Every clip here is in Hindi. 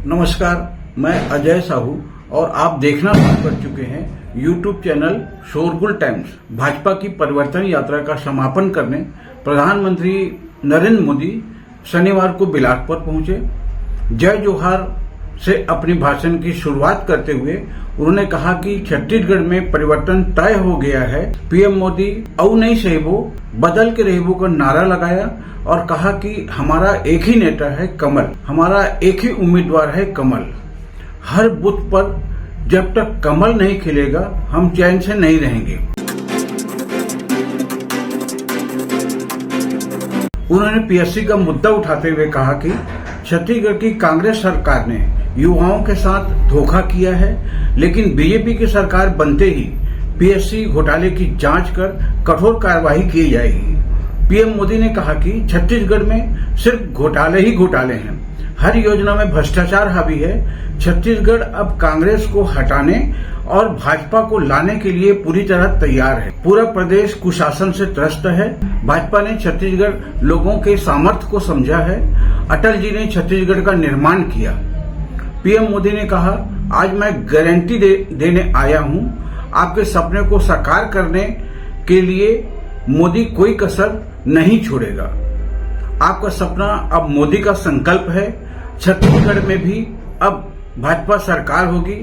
नमस्कार, मैं अजय साहू और आप देखना शुरू कर चुके हैं यूट्यूब चैनल शोरगुल टाइम्स। भाजपा की परिवर्तन यात्रा का समापन करने प्रधानमंत्री नरेंद्र मोदी शनिवार को बिलासपुर पहुंचे। जय जोहार से अपनी भाषण की शुरुआत करते हुए उन्होंने कहा कि छत्तीसगढ़ में परिवर्तन तय हो गया है। पीएम मोदी औ नहीं सहेबो बदल के रहेबो का नारा लगाया और कहा कि हमारा एक ही नेता है कमल, हमारा एक ही उम्मीदवार है कमल। हर बूथ पर जब तक कमल नहीं खिलेगा हम चैन से नहीं रहेंगे। उन्होंने पीएससी का मुद्दा उठाते हुए कहा कि छत्तीसगढ़ की कांग्रेस सरकार ने युवाओं के साथ धोखा किया है, लेकिन बीजेपी की सरकार बनते ही पीएससी घोटाले की जांच कर कठोर कार्रवाई की जाएगी। पीएम मोदी ने कहा कि छत्तीसगढ़ में सिर्फ घोटाले ही घोटाले हैं, हर योजना में भ्रष्टाचार हावी है। छत्तीसगढ़ अब कांग्रेस को हटाने और भाजपा को लाने के लिए पूरी तरह तैयार है। पूरा प्रदेश कुशासन से त्रस्त है। भाजपा ने छत्तीसगढ़ लोगों के सामर्थ्य को समझा है। अटल जी ने छत्तीसगढ़ का निर्माण किया। पीएम मोदी ने कहा, आज मैं गारंटी देने आया हूं, आपके सपने को साकार करने के लिए मोदी कोई कसर नहीं छोड़ेगा। आपका सपना अब मोदी का संकल्प है। छत्तीसगढ़ में भी अब भाजपा सरकार होगी।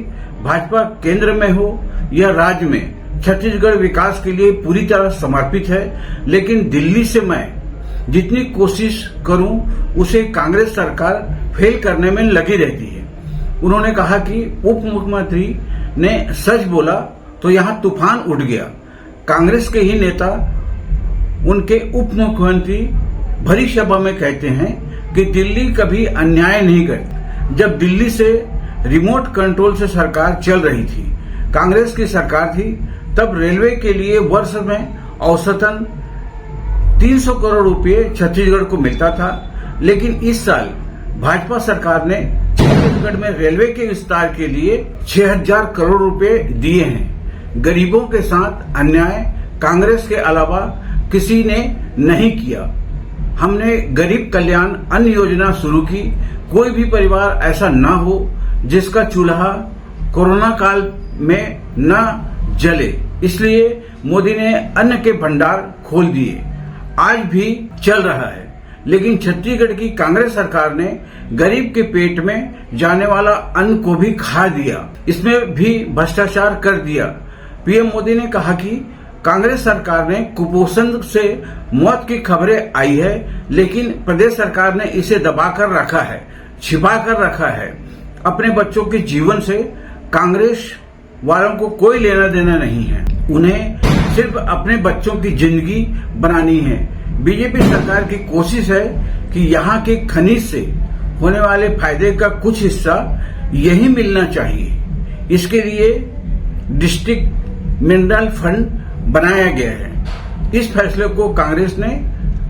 भाजपा केंद्र में हो या राज्य में, छत्तीसगढ़ विकास के लिए पूरी तरह समर्पित है। लेकिन दिल्ली से मैं जितनी कोशिश करूं उसे कांग्रेस सरकार फेल करने में लगी रहती है। उन्होंने कहा कि उप मुख्यमंत्री ने सच बोला तो यहां तूफान उठ गया। कांग्रेस के ही नेता उनके उप मुख्यमंत्री भरी सभा में कहते हैं कि दिल्ली कभी अन्याय नहीं करती। जब दिल्ली से रिमोट कंट्रोल से सरकार चल रही थी, कांग्रेस की सरकार थी, तब रेलवे के लिए वर्ष में औसतन 300 करोड़ रुपए छत्तीसगढ़ को मिलता था। लेकिन इस साल भाजपा सरकार ने छत्तीसगढ़ में रेलवे के विस्तार के लिए 6000 करोड़ रुपए दिए हैं। गरीबों के साथ अन्याय कांग्रेस के अलावा किसी ने नहीं किया। हमने गरीब कल्याण अन्न योजना शुरू की। कोई भी परिवार ऐसा न हो जिसका चूल्हा कोरोना काल में न जले, इसलिए मोदी ने अन्न के भंडार खोल दिए। आज भी चल रहा है, लेकिन छत्तीसगढ़ की कांग्रेस सरकार ने गरीब के पेट में जाने वाला अन्न को भी खा दिया, इसमें भी भ्रष्टाचार कर दिया। पीएम मोदी ने कहा कि कांग्रेस सरकार ने कुपोषण से मौत की खबरें आई है, लेकिन प्रदेश सरकार ने इसे दबाकर रखा है, छिपाकर रखा है। अपने बच्चों के जीवन से कांग्रेस वालों को कोई लेना देना नहीं है। उन्हें सिर्फ अपने बच्चों की जिंदगी बनानी है। बीजेपी सरकार की कोशिश है कि यहाँ के खनिज से होने वाले फायदे का कुछ हिस्सा यही मिलना चाहिए। इसके लिए डिस्ट्रिक्ट मिनरल फंड बनाया गया है। इस फैसले को कांग्रेस ने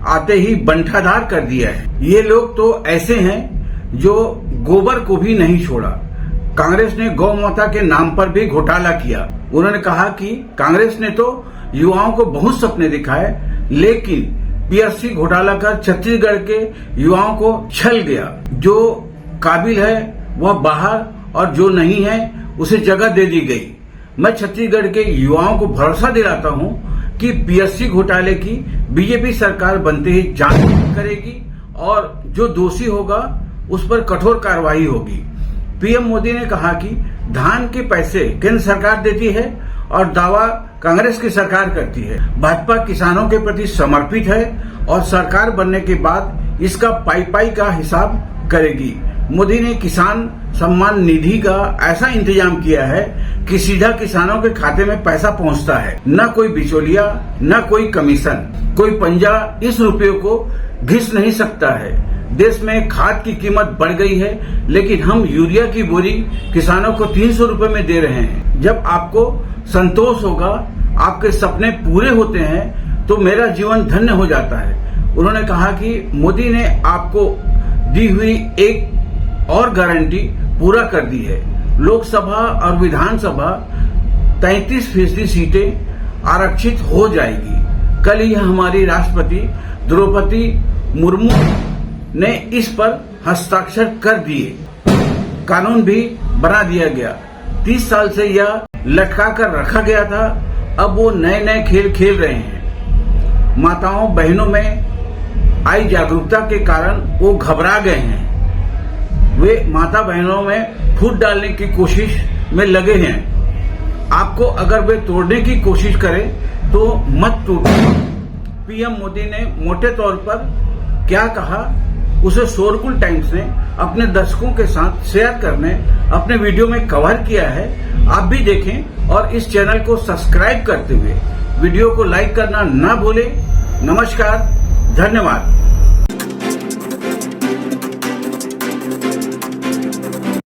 आते ही बंटाधार कर दिया है। ये लोग तो ऐसे हैं जो गोबर को भी नहीं छोड़ा। कांग्रेस ने गौ माता के नाम पर भी घोटाला किया। उन्होंने कहा कि कांग्रेस ने तो युवाओं को बहुत सपने दिखाए, लेकिन पीएससी घोटाला कर छत्तीसगढ़ के युवाओं को छल गया। जो काबिल है वह बाहर और जो नहीं है उसे जगह दे दी गई। मैं छत्तीसगढ़ के युवाओं को भरोसा दिलाता हूं कि पीएससी घोटाले की बीजेपी सरकार बनते ही जांच करेगी और जो दोषी होगा उस पर कठोर कार्रवाई होगी। पीएम मोदी ने कहा कि धान के पैसे केंद्र सरकार देती है और दावा कांग्रेस की सरकार करती है। भाजपा किसानों के प्रति समर्पित है और सरकार बनने के बाद इसका पाई का हिसाब करेगी। मोदी ने किसान सम्मान निधि का ऐसा इंतजाम किया है कि सीधा किसानों के खाते में पैसा पहुंचता है। न कोई बिचौलिया, न कोई कमीशन। कोई पंजा इस रुपये को घिस नहीं सकता है। देश में खाद की कीमत बढ़ गई है, लेकिन हम यूरिया की बोरी किसानों को 300 रुपए में दे रहे हैं। जब आपको संतोष होगा, आपके सपने पूरे होते हैं, तो मेरा जीवन धन्य हो जाता है। उन्होंने कहा कि मोदी ने आपको दी हुई एक और गारंटी पूरा कर दी है। लोकसभा और विधानसभा 33% सीटें आरक्षित हो जाएगी। कल ही हमारी राष्ट्रपति द्रौपदी मुर्मू ने इस पर हस्ताक्षर कर दिए। कानून भी बना दिया गया। 30 साल से यह लटका कर रखा गया था, अब वो नए नए खेल खेल रहे हैं। माताओं बहनों में आई जागरूकता के कारण वो घबरा गए हैं। वे माता बहनों में फूट डालने की कोशिश में लगे हैं। आपको अगर वे तोड़ने की कोशिश करें तो मत टूटो। पीएम मोदी ने मोटे तौर पर क्या कहा उसे शोरगुल टाइम्स ने अपने दर्शकों के साथ शेयर करने अपने वीडियो में कवर किया है। आप भी देखें और इस चैनल को सब्सक्राइब करते हुए वीडियो को लाइक करना ना भूलें। नमस्कार, धन्यवाद।